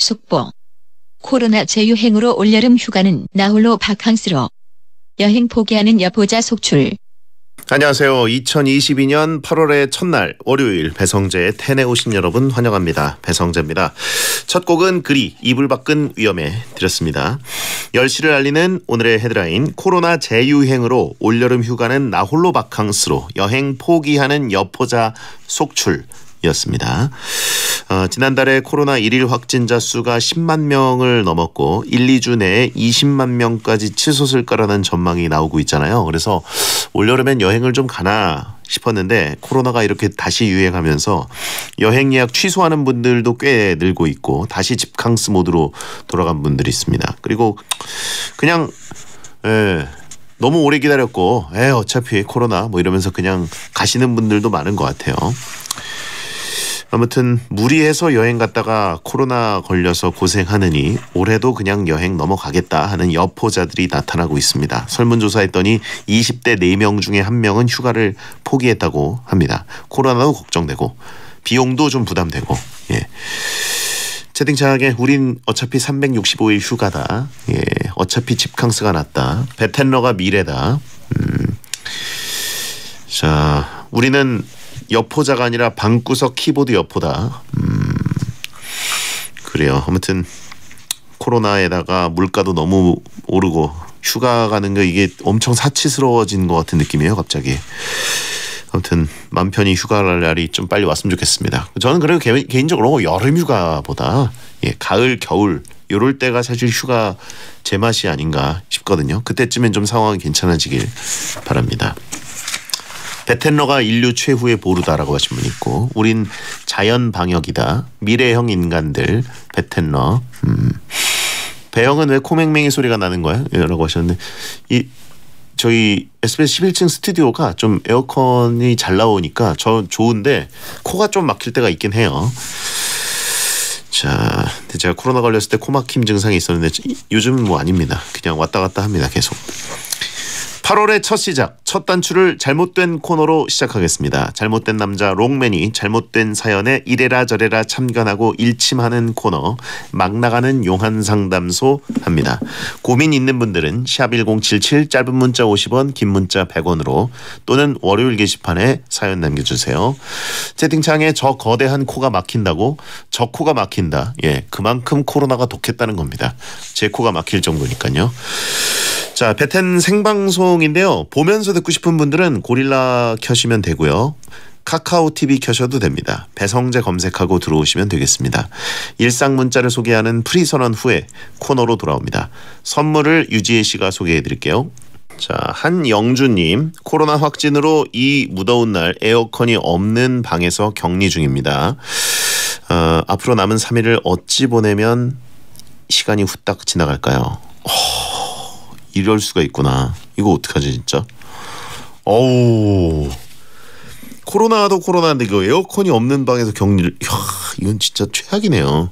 속보. 코로나 재유행으로 올여름 휴가는 나홀로 바캉스로. 여행 포기하는 여포자 속출. 안녕하세요. 2022년 8월의 첫날 월요일 배성재의 텐에 오신 여러분 환영합니다. 배성재입니다. 첫 곡은 그리 이불 밖은 위험해 드렸습니다. 10시를 알리는 오늘의 헤드라인, 코로나 재유행으로 올여름 휴가는 나홀로 바캉스로 여행 포기하는 여포자 속출이었습니다. 지난달에 코로나 1일 확진자 수가 10만 명을 넘었고 1, 2주 내에 20만 명까지 치솟을 거라는 전망이 나오고 있잖아요. 그래서 올여름엔 여행을 좀 가나 싶었는데 코로나가 이렇게 다시 유행하면서 여행 예약 취소하는 분들도 꽤 늘고 있고 다시 집캉스 모드로 돌아간 분들이 있습니다. 그리고 그냥 너무 오래 기다렸고 어차피 코로나 뭐 이러면서 그냥 가시는 분들도 많은 것 같아요. 아무튼 무리해서 여행 갔다가 코로나 걸려서 고생하느니 올해도 그냥 여행 넘어가겠다 하는 여포자들이 나타나고 있습니다. 설문조사했더니 20대 4명 중에 1명은 휴가를 포기했다고 합니다. 코로나도 걱정되고 비용도 좀 부담되고. 채팅창에 우린 어차피 365일 휴가다. 어차피 집캉스가 낫다. 베텐러가 미래다. 자, 우리는 여포자가 아니라 방구석 키보드 여포다. 그래요. 아무튼 코로나에다가 물가도 너무 오르고 휴가 가는 거 이게 엄청 사치스러워진 것 같은 느낌이에요. 갑자기. 아무튼 맘 편히 휴가 갈 날이 좀 빨리 왔으면 좋겠습니다. 저는 그래도 개인적으로 여름 휴가보다 가을, 겨울 이럴 때가 사실 휴가 제맛이 아닌가 싶거든요. 그때쯤엔 좀 상황이 괜찮아지길 바랍니다. 베텐러가 인류 최후의 보루다라고 하신 분 있고, 우린 자연 방역이다. 미래형 인간들 베텐러. 배영은 왜 코맹맹이 소리가 나는 거야? 라고 하셨는데 저희 SBS 11층 스튜디오가 좀 에어컨이 잘 나오니까 저 좋은데 코가 좀 막힐 때가 있긴 해요. 자, 제가 코로나 걸렸을 때 코막힘 증상이 있었는데 요즘은 뭐 아닙니다. 그냥 왔다 갔다 합니다. 계속. 8월의 첫 시작, 첫 단추를 잘못된 코너로 시작하겠습니다. 잘못된 남자 롱맨이 잘못된 사연에 이래라 저래라 참견하고 일침하는 코너, 막 나가는 용한 상담소 합니다. 고민 있는 분들은 샵1077 짧은 문자 50원, 긴 문자 100원으로 또는 월요일 게시판에 사연 남겨주세요. 채팅창에 저 거대한 코가 막힌다고? 저 코가 막힌다. 그만큼 코로나가 독했다는 겁니다. 제 코가 막힐 정도니까요. 자, 베텐 생방송인데요. 보면서 듣고 싶은 분들은 고릴라 켜시면 되고요. 카카오 TV 켜셔도 됩니다. 배성재 검색하고 들어오시면 되겠습니다. 일상 문자를 소개하는 프리선언 후에 코너로 돌아옵니다. 선물을 유지혜 씨가 소개해 드릴게요. 자, 한영주님, 코로나 확진으로 이 무더운 날 에어컨이 없는 방에서 격리 중입니다. 앞으로 남은 3일을 어찌 보내면 시간이 후딱 지나갈까요? 이럴 수가 있구나. 이거 어떡하지 진짜. 코로나도 코로나인데 이거 에어컨이 없는 방에서 격리를. 이건 진짜 최악이네요.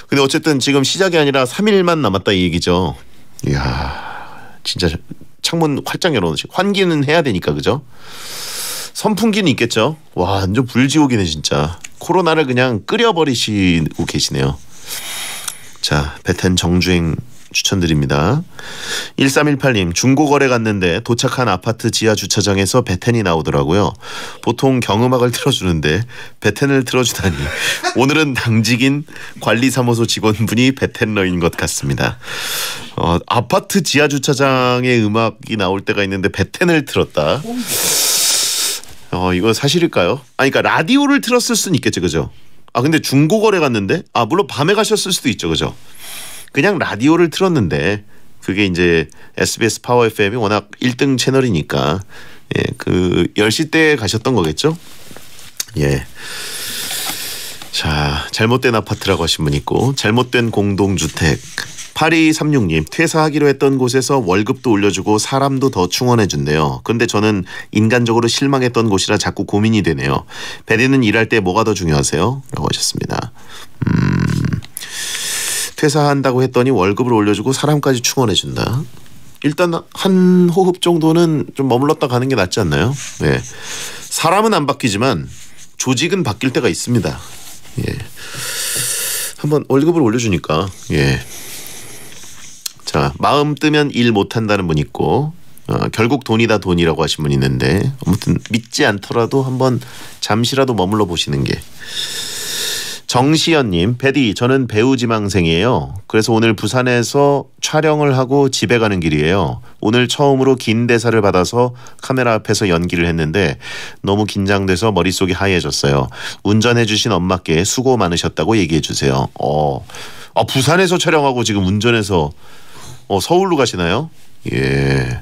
근데 어쨌든 지금 시작이 아니라 3일만 남았다 이 얘기죠. 이야, 진짜 창문 활짝 열어놓으시고 환기는 해야 되니까, 그죠? 선풍기는 있겠죠. 와, 완전 불지옥이네 진짜. 코로나를 그냥 끓여버리시고 계시네요. 자, 베텐 정주행 추천드립니다. 1318님, 중고거래 갔는데 도착한 아파트 지하 주차장에서 베텐이 나오더라고요. 보통 경음악을 틀어주는데 베텐을 틀어주다니. 오늘은 당직인 관리사무소 직원분이 베텐러인 것 같습니다. 아파트 지하 주차장에 음악이 나올 때가 있는데 베텐을 틀었다. 이거 사실일까요? 그러니까 라디오를 틀었을 수는 있겠죠, 그죠? 근데 중고거래 갔는데 물론 밤에 가셨을 수도 있죠, 그죠? 그냥 라디오를 틀었는데 그게 이제 SBS 파워 FM이 워낙 1등 채널이니까 그 10시 때 가셨던 거겠죠? 자, 잘못된 아파트라고 하신 분 있고, 잘못된 공동주택. 8236님, 퇴사하기로 했던 곳에서 월급도 올려주고 사람도 더 충원해준대요. 그런데 저는 인간적으로 실망했던 곳이라 자꾸 고민이 되네요. 베리는 일할 때 뭐가 더 중요하세요? 라고 하셨습니다. 퇴사한다고 했더니 월급을 올려주고 사람까지 충원해준다. 일단 한 호흡 정도는 좀 머물렀다 가는 게 낫지 않나요? 사람은 안 바뀌지만 조직은 바뀔 때가 있습니다. 한번 월급을 올려주니까 예. 자, 마음 뜨면 일 못한다는 분 있고 결국 돈이다 돈이라고 하신 분 있는데 아무튼 믿지 않더라도 한번 잠시라도 머물러 보시는 게. 정시연님, 패디 저는 배우 지망생이에요. 그래서 오늘 부산에서 촬영을 하고 집에 가는 길이에요. 오늘 처음으로 긴 대사를 받아서 카메라 앞에서 연기를 했는데 너무 긴장돼서 머릿속이 하얘졌어요. 운전해 주신 엄마께 수고 많으셨다고 얘기해 주세요. 부산에서 촬영하고 지금 운전해서 서울로 가시나요? 예,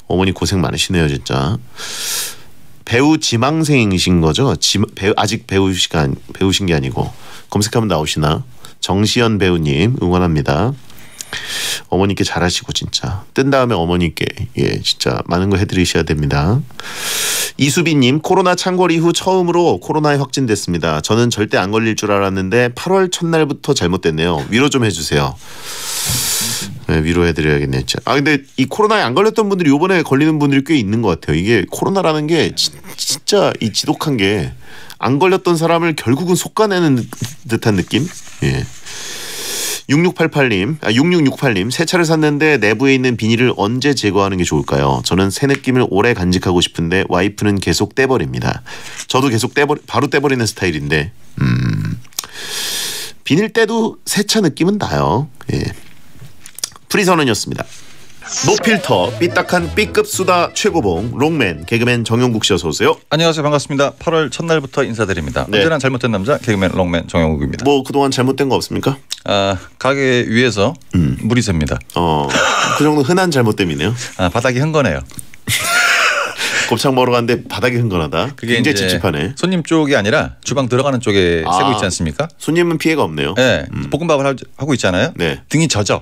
어머니 고생 많으시네요 진짜. 배우 지망생이신 거죠? 아직 배우신 게 아니고 검색하면 나오시나? 정시연 배우님 응원합니다. 어머니께 잘하시고 진짜 뜬 다음에 어머니께 진짜 많은 거 해드리셔야 됩니다. 이수빈님, 코로나 창궐 이후 처음으로 코로나에 확진됐습니다. 저는 절대 안 걸릴 줄 알았는데 8월 첫날부터 잘못됐네요. 위로 좀 해주세요. 네, 위로해드려야겠네요. 근데 이 코로나에 안 걸렸던 분들이 이번에 걸리는 분들이 꽤 있는 것 같아요. 이게 코로나라는 게 진짜 이 지독한 게 안 걸렸던 사람을 결국은 솎아내는 듯한 느낌? 예. 6668님 새 차를 샀는데 내부에 있는 비닐을 언제 제거하는 게 좋을까요? 저는 새 느낌을 오래 간직하고 싶은데 와이프는 계속 떼버립니다. 저도 계속 바로 떼버리는 스타일인데 비닐 떼도 새 차 느낌은 나요. 예. 프리선언이었습니다. 노필터 삐딱한 B급 수다 최고봉 롱맨 개그맨 정용국 씨 어서 오세요. 안녕하세요. 반갑습니다. 8월 첫날부터 인사드립니다. 네. 언제나 잘못된 남자 개그맨 롱맨 정용국입니다. 뭐 그동안 잘못된 거 없습니까? 가게 위에서 물이 샙니다. 그 정도 흔한 잘못됨이네요. 바닥이 흥건해요. 곱창 먹으러 갔는데 바닥이 흥건하다. 그게 굉장히 이제 찝찝하네. 손님 쪽이 아니라 주방 들어가는 쪽에 새고 있지 않습니까? 손님은 피해가 없네요. 네. 볶음밥을 하고 있잖아요. 네. 등이 젖어.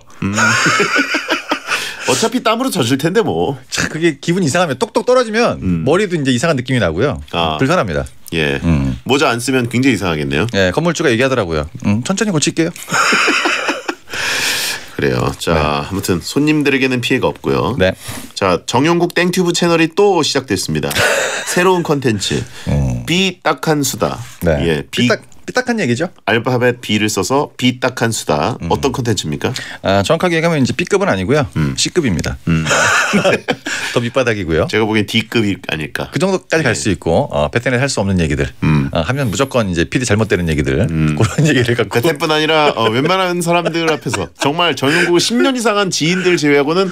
어차피 땀으로 젖을 텐데 뭐. 참 그게 기분 이상하면 똑똑 떨어지면 머리도 이제 이상한 느낌이 나고요. 불편합니다. 예. 모자 안 쓰면 굉장히 이상하겠네요. 예, 건물주가 얘기하더라고요. 천천히 고칠게요. 그래요. 자, 네. 아무튼 손님들에게는 피해가 없고요. 네. 자, 정용국 땡튜브 채널이 또 시작됐습니다. 새로운 콘텐츠. 비딱한 수다. 네. 예, 삐딱한 얘기죠. 알파벳 B를 써서 비딱한 수다. 어떤 콘텐츠입니까? 정확하게 얘기하면 이제 B급은 아니고요. C급입니다. 더 밑바닥이고요. 제가 보기엔 D급이 아닐까. 그 정도까지 갈 수 있고 베텐에 할 수 없는 얘기들 하면 무조건 이제 PD 잘못되는 얘기들 그런 얘기를 갖고. 베텐뿐 아니라 웬만한 사람들 앞에서 정말 정용국을 10년 이상 한 지인들 제외하고는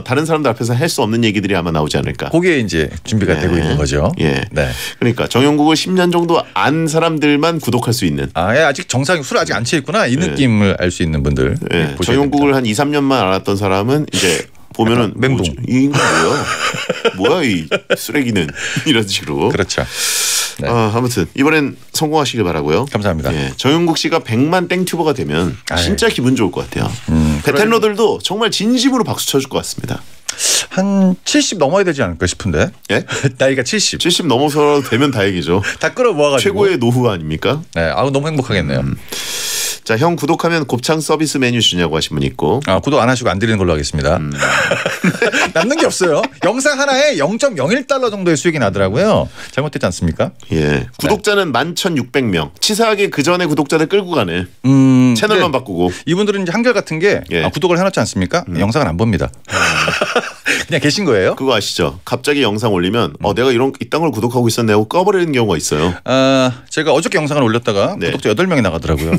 다른 사람들 앞에서 할 수 없는 얘기들이 아마 나오지 않을까. 거기에 이제 준비가 되고 있는 거죠. 예. 네. 그러니까 정용국을 10년 정도 안 사람들만 구독할 수 있는. 아직 정상 술 아직 안 취했구나 이 느낌을 알 수 있는 분들. 네. 정용국을 한 2, 3년만 알았던 사람은 이제 보면은 맹동. 이 인간 뭐야 이 쓰레기는 이런 식으로. 그렇죠. 네. 아무튼 이번엔 성공하시길 바라고요. 감사합니다. 예, 정용국 씨가 100만 땡튜버가 되면 진짜 기분 좋을 것 같아요. 베텐러들도 정말 진심으로 박수 쳐줄 것 같습니다. 한 70 넘어야 되지 않을까 싶은데. 예? 나이가 70. 70 넘어서 되면 다행이죠. 다 끌어모아가지고. 최고의 노후 아닙니까? 네, 너무 행복하겠네요. 자, 형 구독하면 곱창 서비스 메뉴 주냐고 하신 분 있고. 구독 안 하시고 안 드리는 걸로 하겠습니다. 남는 게 없어요. 영상 하나에 0.01달러 정도의 수익이 나더라고요. 잘못됐지 않습니까? 예. 구독자는 11,600명. 치사하게 그 전에 구독자들 끌고 가네. 채널만 바꾸고. 이분들은 이제 한결 같은 게 구독을 해놨지 않습니까? 영상을 안 봅니다. 그냥 계신 거예요? 그거 아시죠? 갑자기 영상 올리면 내가 이딴 걸 구독하고 있었네 하고 꺼버리는 경우가 있어요. 제가 어저께 영상을 올렸다가 구독자 8명이 나가더라고요.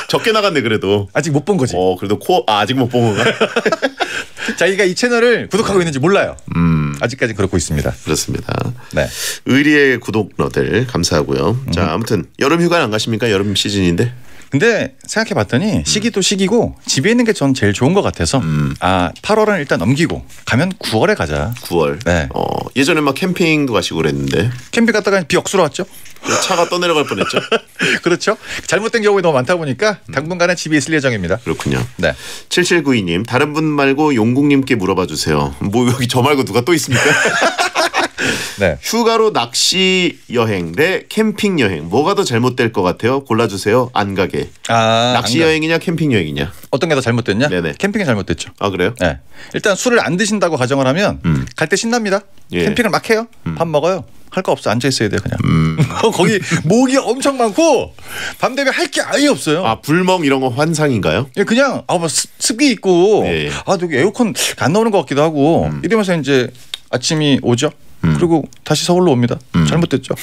적게 나갔네 그래도. 아직 못 본 거지. 그래도 아직 못 본 건가? 자기가 이 채널을 구독하고 있는지 몰라요. 아직까지 그렇고 있습니다. 그렇습니다. 네. 의리의 구독러들 감사하고요. 자, 아무튼 여름 휴가는 안 가십니까? 여름 시즌인데. 근데 생각해봤더니 시기도 시기고 집에 있는 게 전 제일 좋은 것 같아서 8월은 일단 넘기고 가면 9월에 가자. 9월. 네. 예전에 막 캠핑도 가시고 그랬는데. 캠핑 갔다가 비 억수로 왔죠. 차가 떠내려갈 뻔했죠. 그렇죠. 잘못된 경우가 너무 많다 보니까 당분간은 집에 있을 예정입니다. 그렇군요. 네. 7792님 다른 분 말고 용국님께 물어봐 주세요. 뭐 여기 저 말고 누가 또 있습니까? 네. 휴가로 낚시 여행 대 캠핑 여행 뭐가 더 잘못될 것 같아요? 골라주세요. 안 가게. 낚시 여행이냐 캠핑 여행이냐? 어떤 게 더 잘못됐냐? 네네. 캠핑이 잘못됐죠. 아 그래요? 네. 일단 술을 안 드신다고 가정을 하면 갈 때 신납니다. 예. 캠핑을 막 해요. 밥 먹어요. 할 거 없어. 앉아 있어야 돼요 그냥. 거기 모기 엄청 많고 밤 되면 할 게 아예 없어요. 아 불멍 이런 거 환상인가요? 그냥 뭐 습기 있고 예. 여기 에어컨 안 나오는 것 같기도 하고 이러면서 이제 아침이 오죠. 그리고 다시 서울로 옵니다. 잘못됐죠.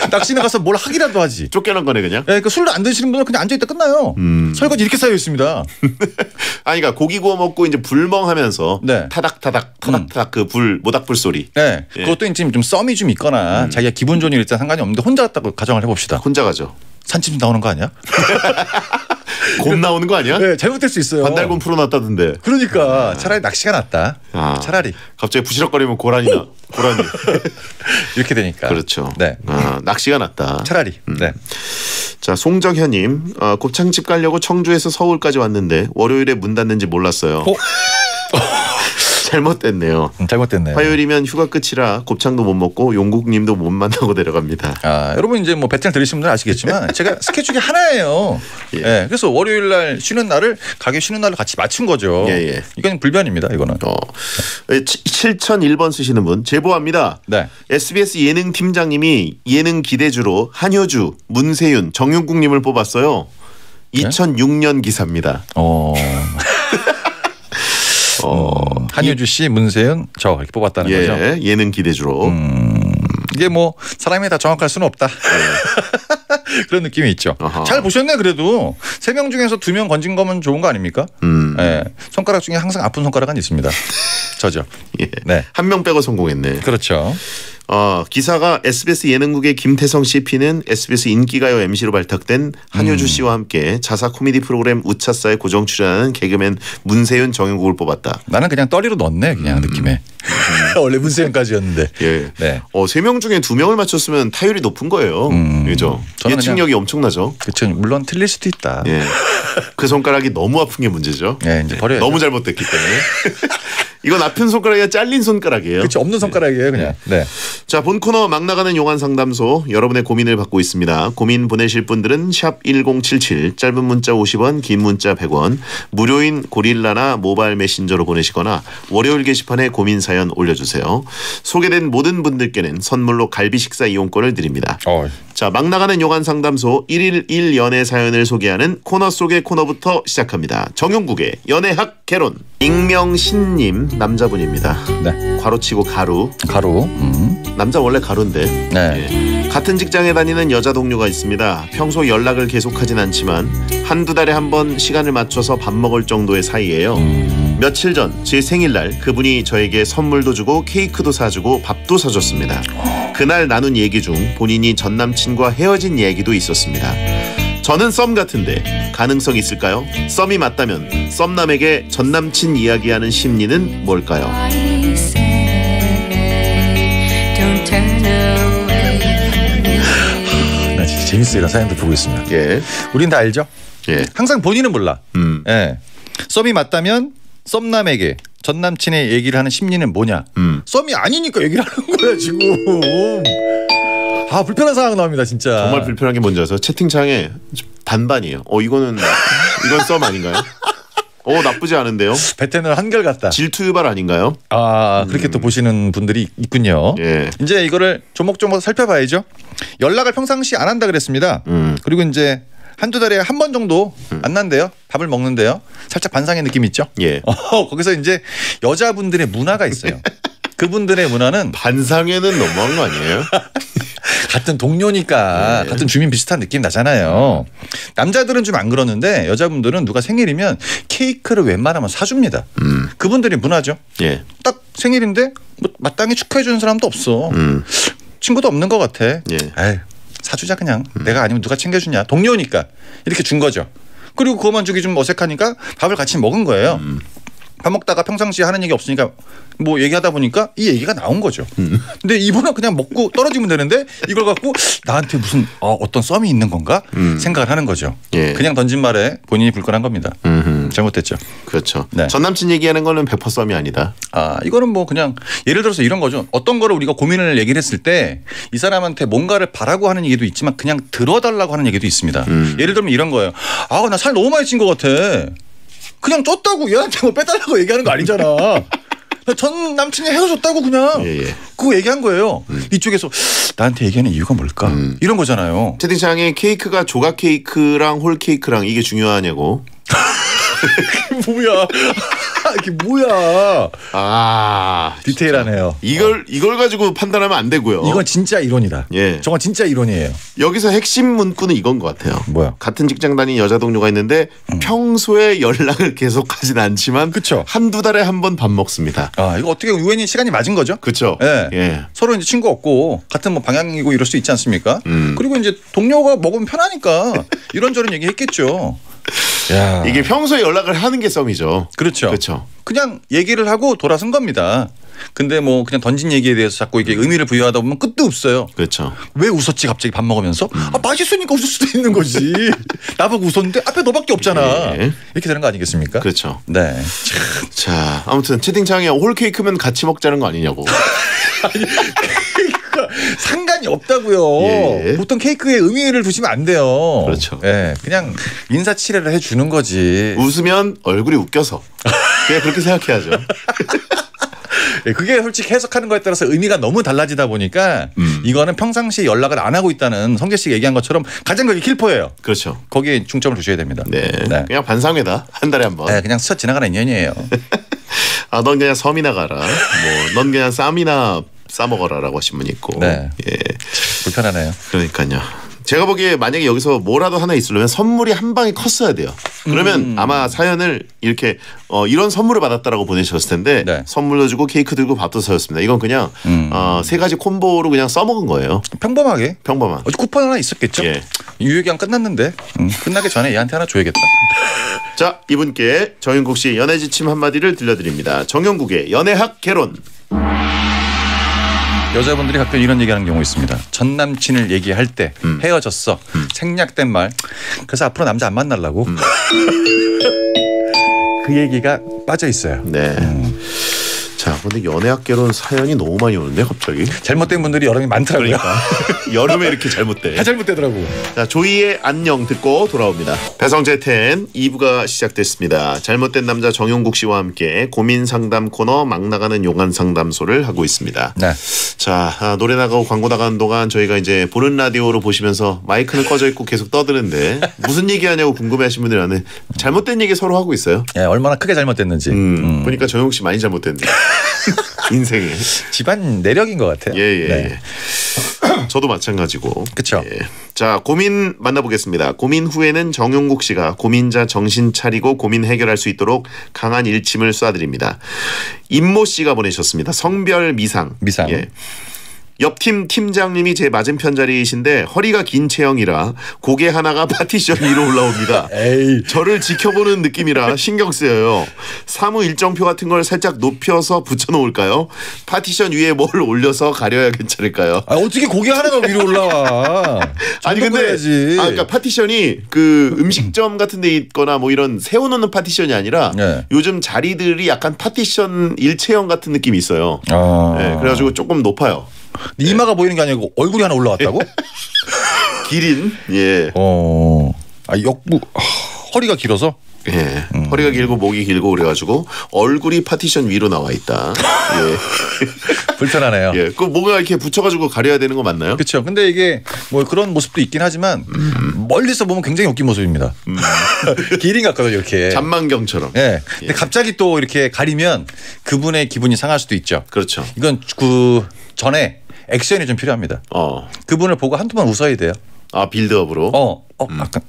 낚시는 가서 뭘 하기라도 하지. 쫓겨난 거네 그냥. 네, 그 술을 안 드시는 분은 그냥 앉아 있다 끝나요. 설거지 이렇게 쌓여 있습니다. 아니 그러니까 고기 구워 먹고 이제 불멍하면서 네. 타닥타닥 그 불 모닥불 소리. 네, 예. 그것도 이제 좀 썸이 좀 있거나 자기가 기분 좋은 일 일단 상관이 없는데 혼자 갔다고 가정을 해봅시다. 혼자 가죠. 산짐 나오는 거 아니야? 곰 나오는 거 아니야? 네, 잘못될 수 있어요. 반달곰 풀어놨다던데. 그러니까 차라리 낚시가 낫다. 차라리 갑자기 부시럭거리면 고라니 이렇게 되니까. 그렇죠. 네. 낚시가 낫다. 차라리. 네. 자 송정현님 곱창집 가려고 청주에서 서울까지 왔는데 월요일에 문 닫는지 몰랐어요. 잘못됐네요. 잘못됐네요. 화요일이면 휴가 끝이라 곱창도 못 먹고 용국님도 못 만나고 내려갑니다. 여러분 이제 뭐 배틀 들으신 분들 아시겠지만 제가 스케줄이 하나예요. 예. 예, 그래서 월요일 날 쉬는 날을 가게 쉬는 날로 같이 맞춘 거죠. 예. 이건 불변입니다. 이거는. 7001번 쓰시는 분 제보합니다. 네. SBS 예능 팀장님이 예능 기대주로 한효주, 문세윤, 정용국님을 뽑았어요. 2006년 기사입니다. 한효주 씨, 문세윤 저 이렇게 뽑았다는 거죠. 예능 기대주로. 이게 뭐 사람이 다 정확할 수는 없다. 그런 느낌이 있죠. 잘 보셨네 그래도 3명 중에서 2명 건진 거면 좋은 거 아닙니까? 네. 손가락 중에 항상 아픈 손가락은 있습니다. 저죠. 예. 네. 한 명 빼고 성공했네. 그렇죠. 기사가 SBS 예능국의 김태성 CP는 SBS 인기가요 MC로 발탁된 한효주 씨와 함께 자사 코미디 프로그램 우차사에 고정 출연하는 개그맨 문세윤, 정용국을 뽑았다. 나는 그냥 떨이로 넣었네 그냥 느낌에. 원래 문세윤까지였는데. 예. 네. 3명 중에 2명을 맞췄으면 타율이 높은 거예요. 그죠? 예측력이 엄청나죠. 그렇죠. 물론 틀릴 수도 있다. 예. 그 손가락이 너무 아픈 게 문제죠. 네, 이제 버려야죠. 너무 잘못됐기 때문에. 이건 아픈 손가락이 잘린 손가락이에요. 그렇죠. 없는 손가락이에요 그냥. 네. 자, 본 코너 막 나가는 용한 상담소 여러분의 고민을 받고 있습니다. 고민 보내실 분들은 샵 1077 짧은 문자 50원 긴 문자 100원 무료인 고릴라나 모바일 메신저로 보내시거나 월요일 게시판에 고민 사연 올려주세요. 소개된 모든 분들께는 선물로 갈비 식사 이용권을 드립니다. 자, 막 나가는 용한 상담소 1일 1연애 사연을 소개하는 코너 속의 코너부터 시작합니다. 정용국의 연애학 개론. 익명신님 남자분입니다. 네. 괄호치고 가루. 남자 원래 가루인데. 네. 예. 같은 직장에 다니는 여자 동료가 있습니다. 평소 연락을 계속하진 않지만 한두 달에 한 번 시간을 맞춰서 밥 먹을 정도의 사이예요. 며칠 전 제 생일날 그분이 저에게 선물도 주고 케이크도 사주고 밥도 사줬습니다. 그날 나눈 얘기 중 본인이 전 남친과 헤어진 얘기도 있었습니다. 저는 썸 같은데 가능성 있을까요? 썸이 맞다면 썸남에게 전 남친 이야기하는 심리는 뭘까요? 나 진짜 재밌어요. 이런 사연들 보고 있으면. 예. 우린 다 알죠? 예. 항상 본인은 몰라. 예. 썸이 맞다면 썸남에게 전 남친의 얘기를 하는 심리는 뭐냐? 썸이 아니니까 얘기를 하는 거야 지금. 불편한 상황 나옵니다 진짜. 정말 불편한 게 뭔지 아세요? 채팅창에 반반이에요. 이건 썸 아닌가요? 나쁘지 않은데요. 베테는 한결같다. 질투 유발 아닌가요? 그렇게 또 보시는 분들이 있군요. 예. 이제 이거를 조목조목 살펴봐야죠. 연락을 평상시 안 한다 그랬습니다. 그리고 이제 한두 달에 한 번 정도 만난대요. 밥을 먹는데요. 살짝 반상의 느낌 있죠. 예. 거기서 이제 여자분들의 문화가 있어요. 그분들의 문화는 반상회는 너무한 거 아니에요? 같은 동료니까 같은 주민 비슷한 느낌 나잖아요. 남자들은 좀 안 그러는데 여자분들은 누가 생일이면 케이크를 웬만하면 사줍니다. 그분들이 문화죠. 예. 딱 생일인데 뭐 마땅히 축하해 주는 사람도 없어. 친구도 없는 것 같아. 예. 에이, 사주자 그냥. 내가 아니면 누가 챙겨주냐. 동료니까 이렇게 준 거죠. 그리고 그것만 주기 좀 어색하니까 밥을 같이 먹은 거예요. 밥 먹다가 평상시에 하는 얘기 없으니까 뭐 얘기하다 보니까 이 얘기가 나온 거죠. 근데 이분은 그냥 먹고 떨어지면 되는데 이걸 갖고 나한테 무슨 어떤 썸이 있는 건가 생각을 하는 거죠. 예. 그냥 던진 말에 본인이 불끈한 겁니다. 잘못됐죠. 그렇죠. 네. 전 남친 얘기하는 거는 100% 썸이 아니다. 이거는 뭐 그냥 예를 들어서 이런 거죠. 어떤 거를 우리가 고민을 얘기를 했을 때 이 사람한테 뭔가를 바라고 하는 얘기도 있지만 그냥 들어달라고 하는 얘기도 있습니다. 예를 들면 이런 거예요. 나 살 너무 많이 찐 것 같아. 그냥 쪘다고 얘한테 뭐 빼달라고 얘기하는 거 아니잖아. 전 남친이 헤어졌다고 그냥 그거 얘기한 거예요. 이쪽에서 나한테 얘기하는 이유가 뭘까? 이런 거잖아요. 채팅창에 케이크가 조각 케이크랑 홀 케이크랑 이게 중요하냐고. 뭐야? 이게 뭐야? 디테일하네요. 이걸 가지고 판단하면 안 되고요. 이건 진짜 이론이다. 예. 저건 진짜 이론이에요. 여기서 핵심 문구는 이건 것 같아요. 뭐야? 같은 직장 다니는 여자 동료가 있는데 평소에 연락을 계속하진 않지만 그쵸. 한두 달에 한 번 밥 먹습니다. 이거 어떻게 우연히 시간이 맞은 거죠? 그렇죠. 예. 예. 서로 이제 친구 없고 같은 뭐 방향이고 이럴 수 있지 않습니까? 그리고 이제 동료가 먹으면 편하니까 이런저런 얘기했겠죠. 야. 이게 평소에 연락을 하는 게 썸이죠. 그렇죠. 그렇죠. 그냥 얘기를 하고 돌아선 겁니다. 근데 뭐 그냥 던진 얘기에 대해서 자꾸 이게 의미를 부여하다 보면 끝도 없어요. 그렇죠. 왜 웃었지 갑자기 밥 먹으면서? 맛있으니까 웃을 수도 있는 거지. 나보고 웃었는데 앞에 너밖에 없잖아. 예. 이렇게 되는 거 아니겠습니까? 그렇죠. 네. 자, 아무튼 채팅창에 홀 케이크면 같이 먹자는 거 아니냐고. 상관이 없다고요. 예. 보통 케이크에 의미를 두시면 안 돼요. 그렇죠. 예, 그냥 인사치레를 해주는 거지. 웃으면 얼굴이 웃겨서 그냥 그렇게 생각해야죠. 예, 그게 솔직히 해석하는 거에 따라서 의미가 너무 달라지다 보니까 이거는 평상시에 연락을 안 하고 있다는 성재 씨가 얘기한 것처럼 가장 그게 킬포예요. 그렇죠. 거기에 중점을 두셔야 됩니다. 네. 네. 그냥 반상회다. 한 달에 한 번. 네, 그냥 스쳐 지나가는 인연이에요. 넌 그냥 섬이나 가라. 넌 그냥 쌈이나 싸먹어라라고 하신 분이 있고. 네. 예. 불편하네요. 그러니까요. 제가 보기에 만약에 여기서 뭐라도 하나 있으려면 선물이 한 방에 컸어야 돼요. 그러면 아마 사연을 이렇게 이런 선물을 받았다라고 보내셨을 텐데 네. 선물도 주고 케이크 들고 밥도 사줬습니다. 이건 그냥 세 가지 콤보로 그냥 써먹은 거예요. 평범하게. 평범한. 어디 쿠폰 하나 있었겠죠. 예. 유효기한 끝났는데 끝나기 전에 얘한테 하나 줘야겠다. 자, 이분께 정영국 씨의 연애 지침 한마디를 들려드립니다. 정영국의 연애학 개론. 여자분들이 가끔 이런 얘기하는 경우 있습니다. 전 남친을 얘기할 때 헤어졌어. 생략된 말. 그래서 앞으로 남자 안 만나려고. 그 얘기가 빠져 있어요. 네. 자, 근데 연애학 개론 사연이 너무 많이 오는데 갑자기. 잘못된 분들이 여러 개 많더라고요. 그러니까. 여름에 이렇게 잘못돼. 다 잘못되더라고. 자, 조이의 안녕 듣고 돌아옵니다. 배성재 10 2부가 시작됐습니다. 잘못된 남자 정용국 씨와 함께 고민 상담 코너 막 나가는 용한 상담소를 하고 있습니다. 네. 자, 노래 나가고 광고 나가는 동안 저희가 이제 보는 라디오로 보시면서 마이크는 꺼져 있고 계속 떠드는데 무슨 얘기하냐고 궁금해하시는 분들이 많은데 잘못된 얘기 서로 하고 있어요. 네, 얼마나 크게 잘못됐는지. 보니까 정용국 씨 많이 잘못됐네. 인생에. 집안 내력인 것 같아요. 예. 네. 저도 마찬가지고. 그렇죠. 예. 자, 고민 만나보겠습니다. 고민 후에는 정용국 씨가 고민자 정신 차리고 고민 해결할 수 있도록 강한 일침을 쏴드립니다. 임모 씨가 보내셨습니다. 성별 미상. 예. 옆팀 팀장님이 제 맞은편 자리이신데 허리가 긴 체형이라 고개 하나가 파티션 위로 올라옵니다. 에이. 저를 지켜보는 느낌이라 신경 쓰여요. 사무 일정표 같은 걸 살짝 높여서 붙여놓을까요? 파티션 위에 뭘 올려서 가려야 괜찮을까요? 어떻게 고개 하나가 위로 올라와? 아니 근데 그러니까 파티션이 그 음식점 같은 데 있거나 뭐 이런 세워놓는 파티션이 아니라 네. 요즘 자리들이 약간 파티션 일체형 같은 느낌이 있어요. 네, 그래가지고 조금 높아요. 이마가 보이는 게 아니고 얼굴이 하나 올라왔다고? 기린. 예. 역부 허리가 길어서? 예. 허리가 길고 목이 길고 그래가지고 얼굴이 파티션 위로 나와 있다. 예. 불편하네요. 예. 그 뭔가 이렇게 붙여가지고 가려야 되는 거 맞나요? 그렇죠. 근데 이게 뭐 그런 모습도 있긴 하지만 멀리서 보면 굉장히 웃긴 모습입니다. 기린 같거든요, 이렇게. 잔망경처럼. 예. 근데 갑자기 또 이렇게 가리면 그분의 기분이 상할 수도 있죠. 그렇죠. 이건 그 전에 액션이 좀 필요합니다. 그분을 보고 한두 번 웃어야 돼요. 빌드업으로. 약간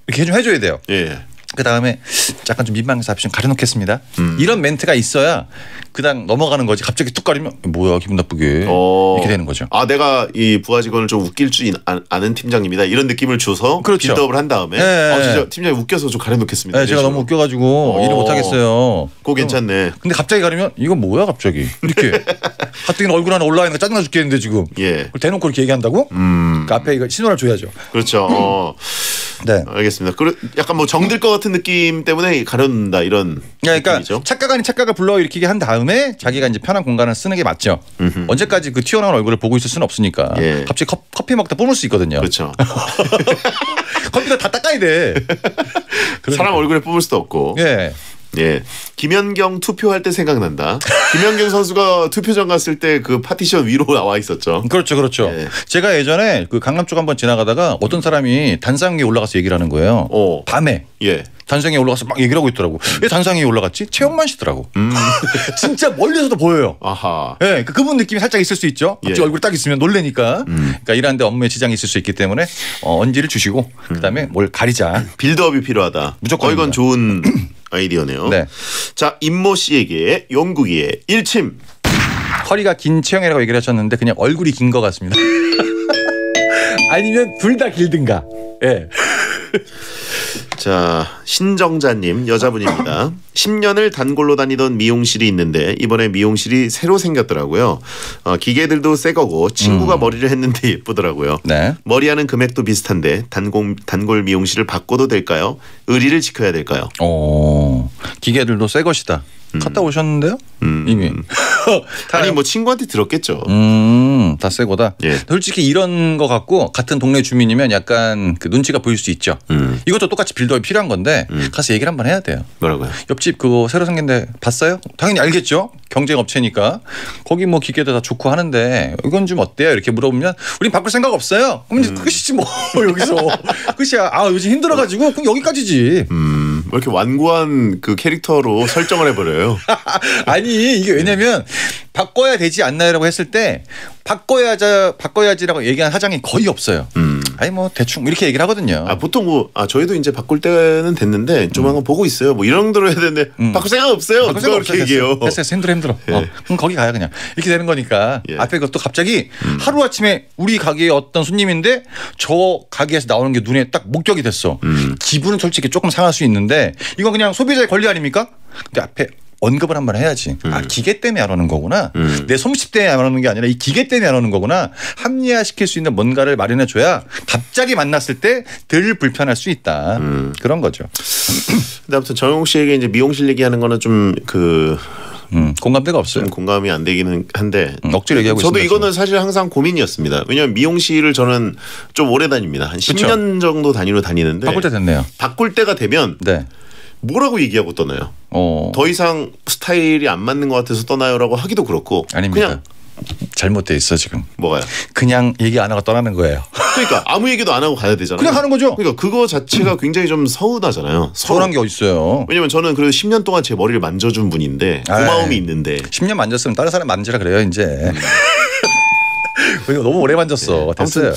이렇게 좀 해줘야 돼요. 예. 그 다음에 약간 좀 민망해서 앞이 좀 가려놓겠습니다. 이런 멘트가 있어야 그냥 넘어가는 거지. 갑자기 뚝 가리면 뭐야 기분 나쁘게 이렇게 되는 거죠. 아 내가 이 부하 직원을 좀 웃길 줄 아는 팀장님이다 이런 느낌을 줘서 그렇죠. 빌드업을 한 다음에 진짜 팀장이 웃겨서 좀 가려놓겠습니다. 네, 제가 너무 웃겨가지고 일을 못하겠어요. 그거 괜찮네. 근데 갑자기 가리면 이건 뭐야 갑자기 이렇게 가뜩이나 얼굴 하나 올라와 있는 거 짜증나 죽겠는데 지금 그걸 대놓고 이렇게 얘기한다고? 그 앞에 이거 신호를 줘야죠. 그렇죠. 네, 알겠습니다. 약간 뭐 정들 것 같은 느낌 때문에 가려놓는다 이런. 그러니까 느낌이죠. 착각 아닌 착각을 불러일으키게 한 다음에 자기가 이제 편한 공간을 쓰는 게 맞죠. 언제까지 그 튀어나온 얼굴을 보고 있을 수는 없으니까. 갑자기 커피 먹다 뿜을 수 있거든요. 그렇죠. 컴퓨터 다 닦아야 돼. 사람 얼굴에 뿜을 수도 없고. 예, 김연경 투표할 때 생각난다. 김연경 선수가 투표장 갔을 때 그 파티션 위로 나와 있었죠. 그렇죠, 그렇죠. 제가 예전에 그 강남 쪽 한번 지나가다가 어떤 사람이 단상 위에 올라가서 얘기를 하는 거예요. 밤에. 단상 위에 올라가서 막 얘기를 하고 있더라고. 왜 단상 위에 올라갔지? 최영만 씨더라고. 진짜 멀리서도 보여요. 아하. 예, 그분 느낌이 살짝 있을 수 있죠. 갑자기 얼굴 딱 있으면 놀래니까. 그러니까 일하는데 업무에 지장이 있을 수 있기 때문에 언지를 주시고 그다음에 뭘 가리자. 빌드업이 필요하다. 무조건 이건 좋은 아이디어네요. 네. 자, 임모 씨에게 용국이의 일침. 허리가 긴 채영이라고 얘기를 하셨는데 그냥 얼굴이 긴 것 같습니다. 아니면 둘 다 길든가. 예. 자, 신정자님 여자분입니다. 10년을 단골로 다니던 미용실이 있는데 이번에 미용실이 새로 생겼더라고요. 기계들도 새 거고 친구가 머리를 했는데 예쁘더라고요. 네. 머리하는 금액도 비슷한데 단골 미용실을 바꿔도 될까요? 의리를 지켜야 될까요? 기계들도 새 것이다. 갔다 오셨는데요? 이미. 아니 뭐 친구한테 들었겠죠. 다 새 거다. 솔직히 이런 거 갖고 같은 동네 주민이면 약간 그 눈치가 보일 수 있죠. 이것도 똑같이 빌드업이 필요한 건데 가서 얘기를 한번 해야 돼요. 뭐라고요? 옆집 그거 새로 생긴데 봤어요? 당연히 알겠죠. 경쟁 업체니까 거기 뭐 기계도 다 좋고 하는데 이건 좀 어때요? 이렇게 물어보면 우린 바꿀 생각 없어요. 그럼 이제 끝이지 뭐 여기서 끝이야. 요즘 힘들어가지고 그럼 여기까지지. 왜 이렇게 완고한 그 캐릭터로 설정을 해버려요? 아니 이게 왜냐면 바꿔야 되지 않나요라고 했을 때 바꿔야지라고 얘기하는 사장이 거의 없어요. 아니 뭐 대충 이렇게 얘기를 하거든요. 보통 뭐 저희도 이제 바꿀 때는 됐는데 좀 한번 보고 있어요. 뭐 이런 대로 해야 되는데 바꿀 생각 없어요. 바꿀 생각 그렇게 얘기해요. 됐어요. 힘들어. 그럼 거기 가요 그냥. 이렇게 되는 거니까 앞에 그것도 갑자기 하루 아침에 우리 가게에 어떤 손님인데 저 가게에서 나오는 게 눈에 딱 목격이 됐어. 기분은 솔직히 조금 상할 수 있는데 이건 그냥 소비자의 권리 아닙니까? 근데 앞에 언급을 한번 해야지. 기계 때문에 안 오는 거구나. 내 솜씨 때문에 안 오는 게 아니라 이 기계 때문에 안 오는 거구나. 합리화시킬 수 있는 뭔가를 마련해 줘야 갑자기 만났을 때 덜 불편할 수 있다. 그런 거죠. 근데 아무튼 정용 씨에게 이제 미용실 얘기하는 거는 좀 공감대가 없어요. 공감이 안 되기는 한데 억지로 얘기하고 저도 있습니다. 이거는 사실 항상 고민이었습니다. 왜냐하면 미용실을 저는 좀 오래 다닙니다. 한 10년 정도 다니는데 바꿀 때 됐네요. 바꿀 때가 되면 뭐라고 얘기하고 떠나요? 더 이상 스타일이 안 맞는 것 같아서 떠나요라고 하기도 그렇고. 아닙니다. 그냥 잘못돼 있어 지금. 뭐가요? 그냥 얘기 안 하고 떠나는 거예요. 그러니까 아무 얘기도 안 하고 가야 되잖아요. 그냥 하는 거죠. 그러니까 그거 자체가 굉장히 좀 서운하잖아요. 서운한 게 어딨어요. 왜냐면 저는 그래도 10년 동안 제 머리를 만져준 분인데 고마움이 있는데 10년 만졌으면 다른 사람 만지라 그래요 이제. 너무 오래 만졌어. 됐어요.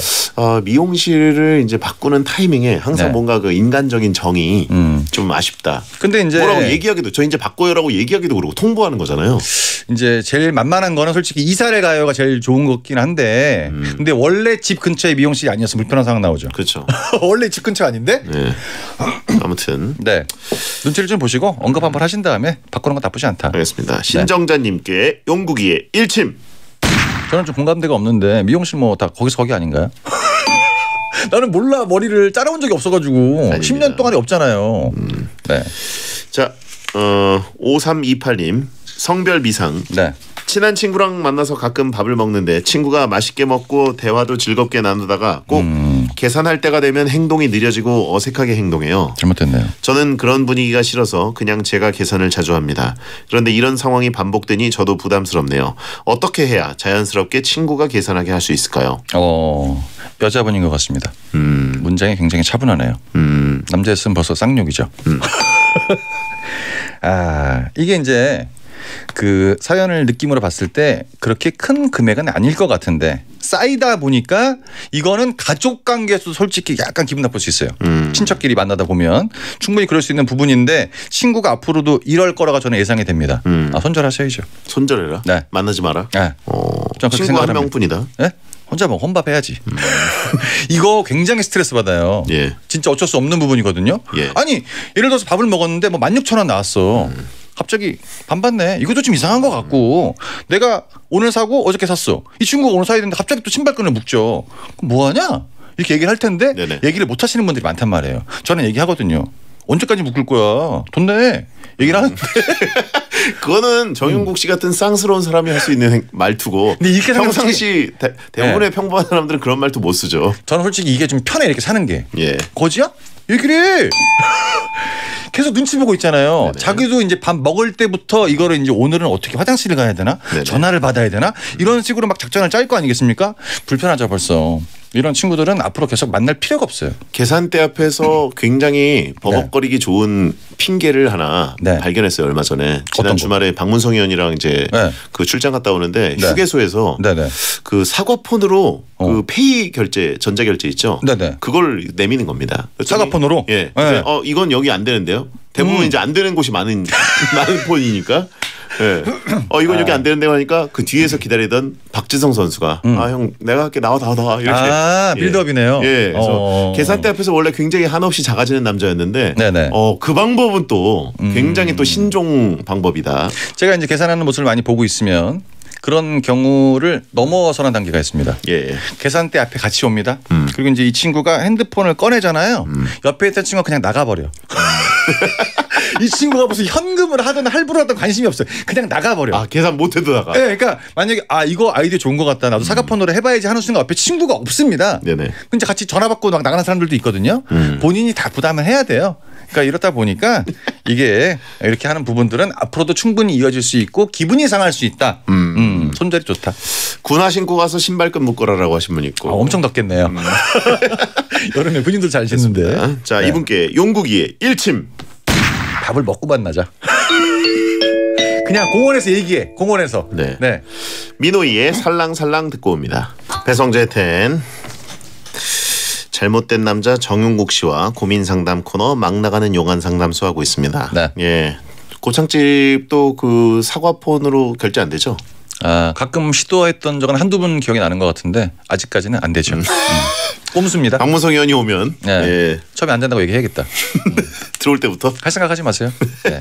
미용실을 이제 바꾸는 타이밍에 항상 뭔가 그 인간적인 정이 좀 아쉽다. 근데 이제 뭐라고 얘기하기도 저 이제 바꿔요라고 얘기하기도 그러고 통보하는 거잖아요. 이제 제일 만만한 거는 솔직히 이사를 가요가 제일 좋은 거긴 한데 근데 원래 집 근처에 미용실이 아니었으면 불편한 상황 나오죠. 그렇죠. 원래 집 근처 아닌데? 아무튼 눈치를 좀 보시고 언급 한번 하신 다음에 바꾸는 건 나쁘지 않다. 알겠습니다. 신정자님께 용국이의 일침. 저는 좀 공감대가 없는데 미용실 뭐 다 거기서 거기 아닌가요? 나는 몰라. 머리를 잘라본 적이 없어가지고. 아닙니다. 10년 동안이 없잖아요. 자, 5328님 성별 미상. 친한 친구랑 만나서 가끔 밥을 먹는데 친구가 맛있게 먹고 대화도 즐겁게 나누다가 꼭 계산할 때가 되면 행동이 느려지고 어색하게 행동해요. 잘못됐네요. 저는 그런 분위기가 싫어서 그냥 제가 계산을 자주 합니다. 그런데 이런 상황이 반복되니 저도 부담스럽네요. 어떻게 해야 자연스럽게 친구가 계산하게 할 수 있을까요? 여자분인 것 같습니다. 문장이 굉장히 차분하네요. 남자였으면 벌써 쌍욕이죠. 이게 이제 그 사연을 느낌으로 봤을 때 그렇게 큰 금액은 아닐 것 같은데 쌓이다 보니까 이거는 가족 관계에서도 솔직히 약간 기분 나쁠 수 있어요. 친척끼리 만나다 보면 충분히 그럴 수 있는 부분인데 친구가 앞으로도 이럴 거라고 저는 예상이 됩니다. 손절하셔야죠. 손절해라. 네. 만나지 마라. 네. 친구 한 명뿐이다. 네? 혼자 뭐 혼밥해야지. 이거 굉장히 스트레스 받아요. 예. 진짜 어쩔 수 없는 부분이거든요. 예. 아니 예를 들어서 밥을 먹었는데 뭐 16,000원 나왔어. 갑자기 반 받네. 이것도 좀 이상한 것 같고 내가 오늘 사고 어저께 샀어. 이 친구가 오늘 사야 되는데 갑자기 또 신발끈을 묶죠. 그럼 뭐하냐? 이렇게 얘기를 할 텐데 네네. 얘기를 못 하시는 분들이 많단 말이에요. 저는 얘기하거든요. 언제까지 묶을 거야? 돈 내. 얘기를 하는데 그거는 정용국 씨 같은 쌍스러운 사람이 할 수 있는 말투고 근데 이렇게 평상시 대부분의 평범한 사람들은 그런 말투 못 쓰죠. 저는 솔직히 이게 좀 편해 이렇게 사는 게. 예. 거지야? 얘기를 해. 계속 눈치 보고 있잖아요. 네네. 자기도 이제 밥 먹을 때부터 이거를 이제 오늘은 어떻게 화장실을 가야 되나? 네네. 전화를 받아야 되나? 이런 식으로 막 작전을 짤 거 아니겠습니까? 불편하죠 벌써. 이런 친구들은 앞으로 계속 만날 필요가 없어요. 계산대 앞에서 굉장히 버벅거리기 좋은 핑계를 하나 네. 발견했어요. 얼마 전에 지난 어떤 주말에 박문성 의원이랑 이제 네. 그 출장 갔다 오는데 네. 휴게소에서 네네. 그 사과폰으로 그 페이 결제 전자 결제 있죠. 네네. 그걸 내미는 겁니다. 그랬더니 사과폰으로? 예. 네. 이건 여기 안 되는데요. 대부분 이제 안 되는 곳이 많은 폰이니까. 예. 이건 여기 안 되는데 하니까 그 뒤에서 기다리던 박지성 선수가 형 내가 할게 나와 이렇게 빌드업이네요. 예. 그래서 계산대 앞에서 원래 굉장히 한없이 작아지는 남자였는데 네네. 그 방법은 또 굉장히 또 신종 방법이다. 제가 이제 계산하는 모습을 많이 보고 있으면 그런 경우를 넘어서는 단계가 있습니다. 예. 계산대 앞에 같이 옵니다. 그리고 이제 이 친구가 핸드폰을 꺼내잖아요. 옆에 있던 친구가 그냥 나가버려. 이 친구가 무슨 현금을 하든 할부를 하든 관심이 없어요. 그냥 나가버려. 계산 못해도 나가. 네, 그러니까 만약에 이거 아이디어 좋은 것 같다. 나도 사과폰으로 해봐야지 하는 순간 옆에 친구가 없습니다. 네네. 근데 같이 전화 받고 막 나가는 사람들도 있거든요. 본인이 다 부담을 해야 돼요. 그러니까 이렇다 보니까 이게 이렇게 하는 부분들은 앞으로도 충분히 이어질 수 있고 기분이 상할 수 있다. 손절이 좋다. 군화 신고 가서 신발끈 묶어라라고 하신 분 있고. 엄청 덥겠네요. 여름에 군인들 잘 신는데. 자, 네. 이분께 용국이의 일침. 밥을 먹고 만나자. 그냥 공원에서 얘기해. 공원에서. 네. 네. 민호이의 살랑살랑 듣고 옵니다. 배성재 텐. 잘못된 남자 정용국 씨와 고민 상담 코너 막 나가는 용한 상담소 하고 있습니다. 네. 예. 고창집도 그 사과폰으로 결제 안 되죠? 가끔 시도했던 적은 한두 번 기억이 나는 것 같은데 아직까지는 안 되죠. 꼼수입니다. 박문성 의원이 오면 네. 예. 처음에 안 된다고 얘기해야겠다. 들어올 때부터. 할 생각하지 마세요. 네.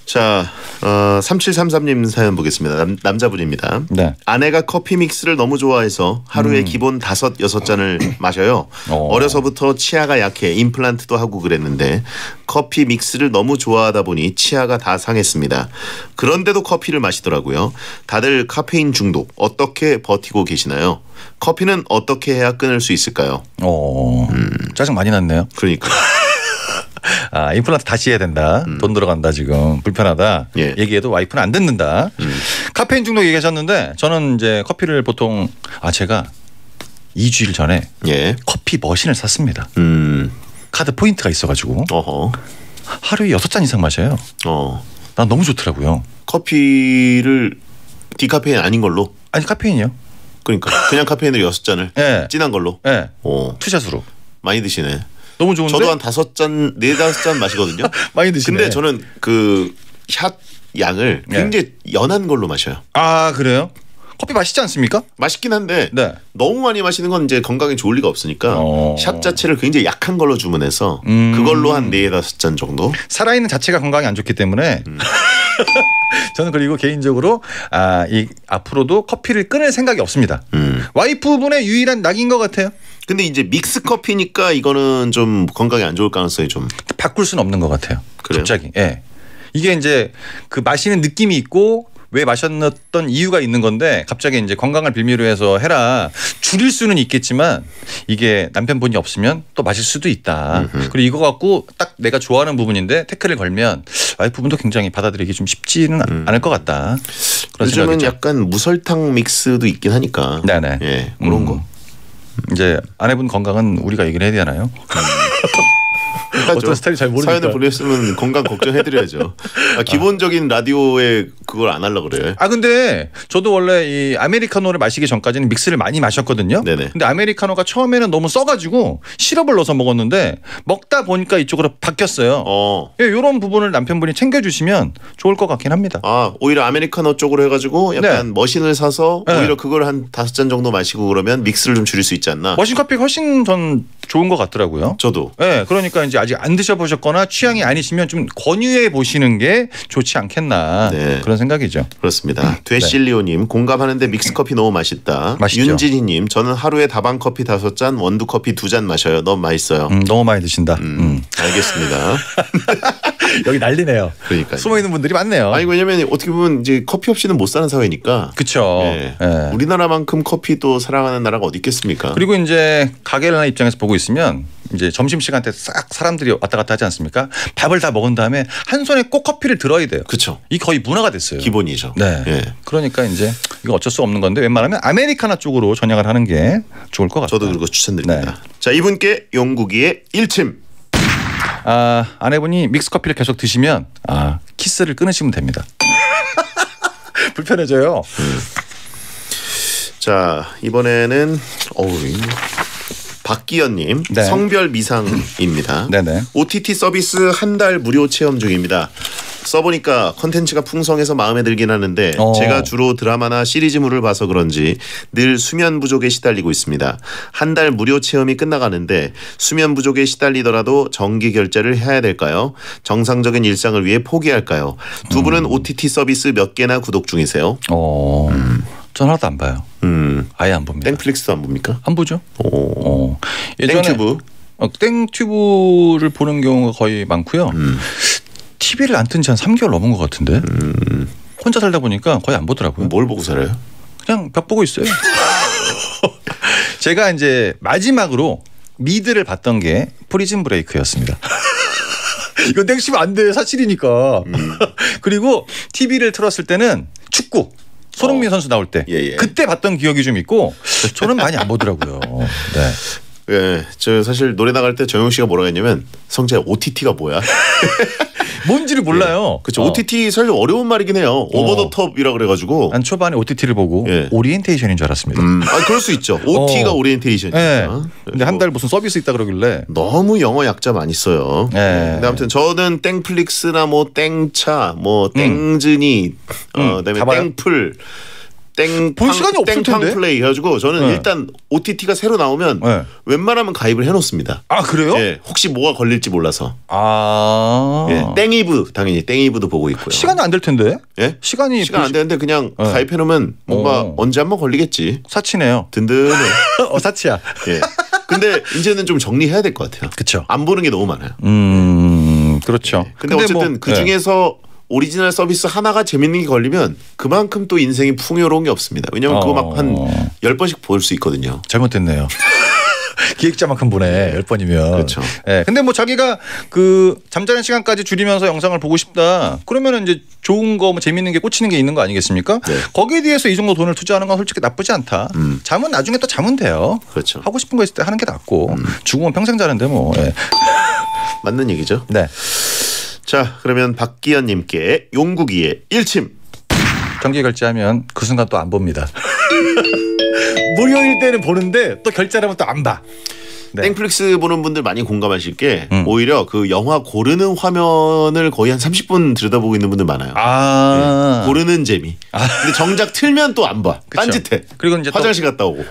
자, 3733님 사연 보겠습니다. 남자분입니다. 네. 아내가 커피 믹스를 너무 좋아해서 하루에 기본 5-6잔을 마셔요. 어려서부터 치아가 약해 임플란트도 하고 그랬는데 커피 믹스를 너무 좋아하다 보니 치아가 다 상했습니다. 그런데도 커피를 마시더라고요. 다들 카페인 중독 어떻게 버티고 계시나요? 커피는 어떻게 해야 끊을 수 있을까요? 짜증 많이 났네요. 그러니까. 임플란트 다시 해야 된다. 돈 들어간다 지금. 불편하다. 예. 얘기해도 와이프는 안 듣는다. 카페인 중독 얘기하셨는데 저는 이제 커피를 보통 제가 2주일 전에 예. 커피 머신을 샀습니다. 카드 포인트가 있어가지고 어허. 하루에 6잔 이상 마셔요. 난 너무 좋더라고요. 커피를 디카페인 아닌 걸로? 아니 카페인이요. 그러니까 그냥 카페인을 6잔을 네. 진한 걸로? 네. 투샷으로. 많이 드시네. 너무 좋은데? 저도 한 5잔, 4-5잔 마시거든요. 많이 드시네. 근데 저는 그 샷 양을 굉장히 연한 걸로 마셔요. 그래요? 커피 맛있지 않습니까? 맛있긴 한데 네. 너무 많이 마시는 건 이제 건강에 좋을 리가 없으니까 샷 자체를 굉장히 약한 걸로 주문해서 그걸로 한 4-5잔 정도. 살아있는 자체가 건강에 안 좋기 때문에 저는 그리고 개인적으로 앞으로도 커피를 끊을 생각이 없습니다. 와이프분의 유일한 낙인 것 같아요. 근데 이제 믹스 커피니까 이거는 좀 건강에 안 좋을 가능성이 좀. 바꿀 수는 없는 것 같아요. 그래요? 갑자기. 예. 이게 이제 그 마시는 느낌이 있고 왜 마셨던 이유가 있는 건데 갑자기 이제 건강을 빌미로 해서 해라. 줄일 수는 있겠지만 이게 남편분이 없으면 또 마실 수도 있다. 그리고 이거 갖고 딱 내가 좋아하는 부분인데 태클을 걸면 와이프분도 굉장히 받아들이기 좀 쉽지는 않을 것 같다. 그런 요즘은 생각이죠. 약간 무설탕 믹스도 있긴 하니까. 네네. 예, 그런 거. 이제 아내분 건강은 우리가 얘기를 해야 되나요? 어떤 스타일이 잘 모르니까. 사연을 보냈으면 건강 걱정해드려야죠. 기본적인 라디오에 그걸 안 하려고 그래. 근데 저도 원래 이 아메리카노를 마시기 전까지는 믹스를 많이 마셨거든요. 네네. 근데 아메리카노가 처음에는 너무 써가지고 시럽을 넣어서 먹었는데 먹다 보니까 이쪽으로 바뀌었어요. 이런 부분을 남편분이 챙겨주시면 좋을 것 같긴 합니다. 오히려 아메리카노 쪽으로 해가지고 약간 머신을 사서 오히려 그걸 한 5잔 정도 마시고 그러면 믹스를 좀 줄일 수 있지 않나. 머신 커피가 훨씬 전 좋은 것 같더라고요. 저도. 네, 그러니까 이제 아직 안 드셔보셨거나 취향이 아니시면 좀 권유해 보시는 게 좋지 않겠나 그런 생각이죠. 그렇습니다. 되실리오님 공감하는데 믹스 커피 너무 맛있다. 맛있죠. 윤진희님 저는 하루에 다방 커피 5잔, 원두 커피 2잔 마셔요. 너무 맛있어요. 너무 많이 드신다. 알겠습니다. 여기 난리네요. 그러니까 숨어 있는 분들이 많네요. 왜냐면 어떻게 보면 이제 커피 없이는 못 사는 사회니까. 그렇죠. 우리나라만큼 커피 또 사랑하는 나라가 어디 있겠습니까? 그리고 이제 가게를 하나 입장에서 보고 있으면 이제 점심시간 때 싹 사람들이 왔다 갔다 하지 않습니까? 밥을 다 먹은 다음에 한 손에 꼭 커피를 들어야 돼요. 그렇죠. 이 거의 문화가 됐어요. 기본이죠. 네. 그러니까 이제 이거 어쩔 수 없는 건데 웬만하면 아메리카노 쪽으로 전향을 하는 게 좋을 것 같아요. 저도 그거 추천드립니다. 자, 이분께 용국이의 일침. 아내분이 믹스 커피를 계속 드시면 키스를 끊으시면 됩니다. 불편해져요. 자, 이번에는 박기현님 성별 미상입니다. 네네. OTT 서비스 한 달 무료 체험 중입니다. 써보니까 컨텐츠가 풍성해서 마음에 들긴 하는데 제가 주로 드라마나 시리즈물을 봐서 그런지 늘 수면 부족에 시달리고 있습니다. 한 달 무료 체험이 끝나가는데 수면 부족에 시달리더라도 정기 결제를 해야 될까요? 정상적인 일상을 위해 포기할까요? 두 분은 OTT 서비스 몇 개나 구독 중이세요? 전 하나도 안 봐요. 아예 안 봅니다. 땡플릭스도 안 봅니까? 안 보죠. 예전에 땡튜브? 땡튜브를 보는 경우가 거의 많고요. TV를 안 튼 지 한 3개월 넘은 것 같은데 혼자 살다 보니까 거의 안 보더라고요. 뭘 보고 살아요? 그냥 벽 보고 있어요. 제가 이제 마지막으로 미드를 봤던 게 프리즌 브레이크였습니다. 이건 땡치면 안 돼. 사실이니까. 그리고 TV를 틀었을 때는 축구. 손흥민 선수 나올 때 그때 봤던 기억이 좀 있고 저는 많이 안 보더라고요. 네. 예, 저 사실 노래 나갈 때 정용 씨가 뭐라고 했냐면 성재야 OTT가 뭐야? 뭔지를 몰라요. 그렇죠. OTT 사실 어려운 말이긴 해요. 오버 더 톱이라 그래가지고. 난 초반에 OTT를 보고 오리엔테이션인 줄 알았습니다. 그럴 수 있죠. OT가 오리엔테이션이니까. 네. 근데 한 달 무슨 서비스 있다 그러길래 너무 영어 약자 많이 써요. 근데 아무튼 저는 땡플릭스나 뭐 땡차, 뭐 땡즈니, 그다음에 땡플. 볼 시간이 없을 텐데. 땡팡플레이 해가지고 저는 일단 OTT가 새로 나오면 웬만하면 가입을 해놓습니다. 그래요? 예, 혹시 뭐가 걸릴지 몰라서. 예, 땡이브 당연히 땡이브도 보고 있고요. 시간은 안 될 텐데. 예? 시간 안 되는데 그냥 가입해놓으면 뭔가 언제 한번 걸리겠지. 사치네요. 든든해. 사치야. 예. 근데 이제는 좀 정리해야 될 것 같아요. 그렇죠. 안 보는 게 너무 많아요. 그렇죠. 근데 어쨌든 그 중에서 오리지널 서비스 하나가 재밌는 게 걸리면 그만큼 또 인생이 풍요로운 게 없습니다. 왜냐면 그거 막 한 10번씩 볼 수 있거든요. 잘못됐네요. 기획자만큼 보네. 10번이면. 그렇죠. 네. 근데 뭐 자기가 그 잠자는 시간까지 줄이면서 영상을 보고 싶다. 그러면은 이제 좋은 거 뭐 재밌는 게 꽂히는 게 있는 거 아니겠습니까? 네. 거기에 대해서 이 정도 돈을 투자하는 건 솔직히 나쁘지 않다. 잠은 나중에 또 자면 돼요. 그렇죠. 하고 싶은 거 있을 때 하는 게 낫고 죽으면 평생 자는데 뭐. 맞는 얘기죠. 네. 자, 그러면 박기현님께 용국이의 일침. 정기 결제하면 그 순간 또 안 봅니다. 무료일 때는 보는데 또 결제하면 또 안 봐. 네. 땡플릭스 보는 분들 많이 공감하실 게 오히려 그 영화 고르는 화면을 거의 한 30분 들여다보고 있는 분들 많아요. 네. 고르는 재미. 근데 정작 틀면 또 안 봐. 딴짓해. 그리고 이제 화장실 갔다 오고.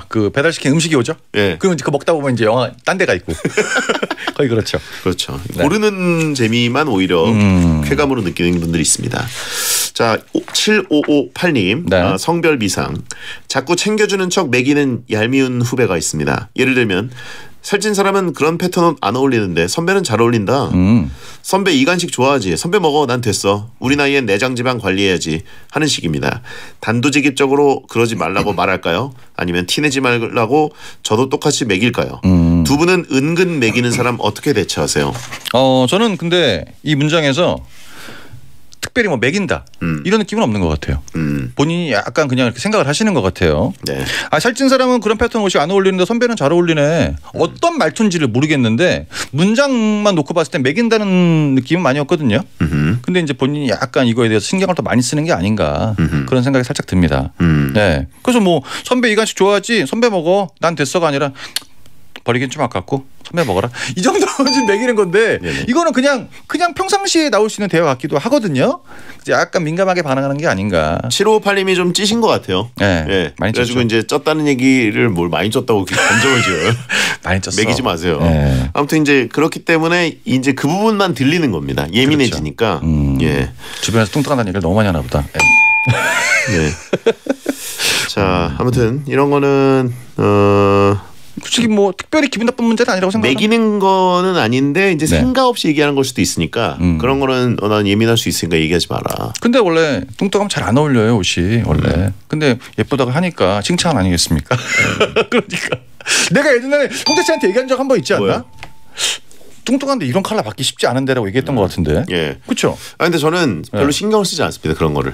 그 배달시킨 음식이 오죠. 네. 그럼 이제 그 먹다 보면 이제 영화 딴 데가 있고. 거의 그렇죠. 그렇죠. 네. 고르는 재미만 오히려 쾌감으로 느끼는 분들이 있습니다. 자, 7558님 네. 성별 미상. 자꾸 챙겨주는 척 매기는 얄미운 후배가 있습니다. 예를 들면 살찐 사람은 그런 패턴은 안 어울리는데 선배는 잘 어울린다. 선배 이간식 좋아하지. 선배 먹어. 난 됐어. 우리 나이엔 내장 지방 관리해야지 하는 식입니다. 단도직입적으로 그러지 말라고 말할까요? 아니면 티내지 말라고 저도 똑같이 매길까요? 두 분은 은근 매기는 사람 어떻게 대처하세요? 저는 근데 이 문장에서 특별히 뭐 먹인다 이런 느낌은 없는 것 같아요. 본인이 약간 그냥 이렇게 생각을 하시는 것 같아요. 네. 아 살찐 사람은 그런 패턴 옷이 안 어울리는데 선배는 잘 어울리네. 어떤 말투인지를 모르겠는데 문장만 놓고 봤을 때 먹인다는 느낌은 많이 없거든요. 근데 이제 본인이 약간 이거에 대해서 신경을 더 많이 쓰는 게 아닌가 그런 생각이 살짝 듭니다. 네. 그래서 뭐 선배 이간식 좋아하지 선배 먹어 난 됐어가 아니라 버리긴 좀 아깝고 선배 먹어라 이 정도는 지금 먹이는 건데 네네. 이거는 그냥 평상시에 나올 수 있는 대화 같기도 하거든요. 약간 민감하게 반응하는 게 아닌가. 7558님이 좀 찌신 것 같아요. 네, 예. 많이 그래가지고 쪘죠. 이제 쪘다는 얘기를 뭘 많이 쪘다고 감정을 지어요. 많이 쪘어. 매기지 마세요. 네. 아무튼 이제 그렇기 때문에 이제 그 부분만 들리는 겁니다. 예민해지니까. 예. 주변에서 뚱뚱하다는 얘기를 너무 많이 하나 보다. 네. 네. 자, 아무튼 이런 거는 솔직히 뭐 특별히 기분 나쁜 문제는 아니라고 생각합니다. 매기는 거는 아닌데 이제 네. 생각 없이 얘기하는 걸 수도 있으니까 그런 거는 난 예민할 수 있으니까 얘기하지 마라. 근데 원래 뚱뚱하면 잘 안 어울려요 옷이 원래. 근데 예쁘다고 하니까 칭찬 아니겠습니까? 그러니까 내가 예전에 홍대 씨한테 얘기한 적 한 번 있지 않나? 뭐요? 뚱뚱한데 이런 컬러 받기 쉽지 않은데라고 얘기했던 것 같은데. 예. 그렇죠. 아 근데 저는 별로 신경을 쓰지 않습니다. 그런 거를.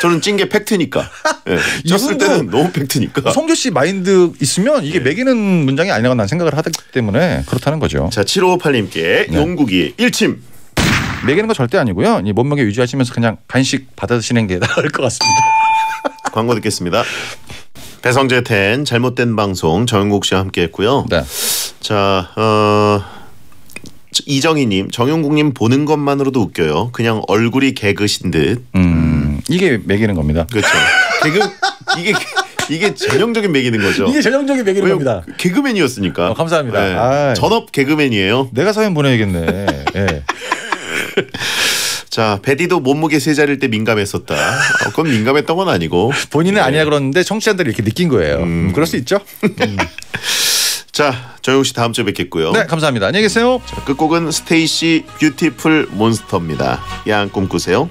저는 찐 게 팩트니까. 예. 쪘을 이분도 때는 너무 팩트니까. 성규 씨 마인드 있으면 이게 매기는 문장이 아니라고 난 생각을 하기 때문에 그렇다는 거죠. 자, 7558님께 용국이 일침. 매기는 거 절대 아니고요. 이 몸무게 유지하시면서 그냥 간식 받아 드시는 게 나을 것 같습니다. 광고 듣겠습니다. 배성재 텐 잘못된 방송 정용국 씨와 함께했고요. 네. 자, 이정희님, 정용국님 보는 것만으로도 웃겨요. 그냥 얼굴이 개그신 듯. 이게 매기는 겁니다. 그렇죠. 이게 전형적인 매기는 거죠. 이게 전형적인 매기는 겁니다. 개그맨이었으니까. 감사합니다. 네. 아이. 전업 개그맨이에요. 내가 사연 보내야겠네. 예. 자, 베디도 몸무게 세 자리일 때 민감했었다. 그건 민감했던 건 아니고. 본인은 아니야 그러는데 청취자들이 이렇게 느낀 거예요. 그럴 수 있죠. 자, 정용 씨 다음 주에 뵙겠고요. 네, 감사합니다. 안녕히 계세요. 끝곡은 스테이시 뷰티풀 몬스터입니다. 야한 꿈 꾸세요.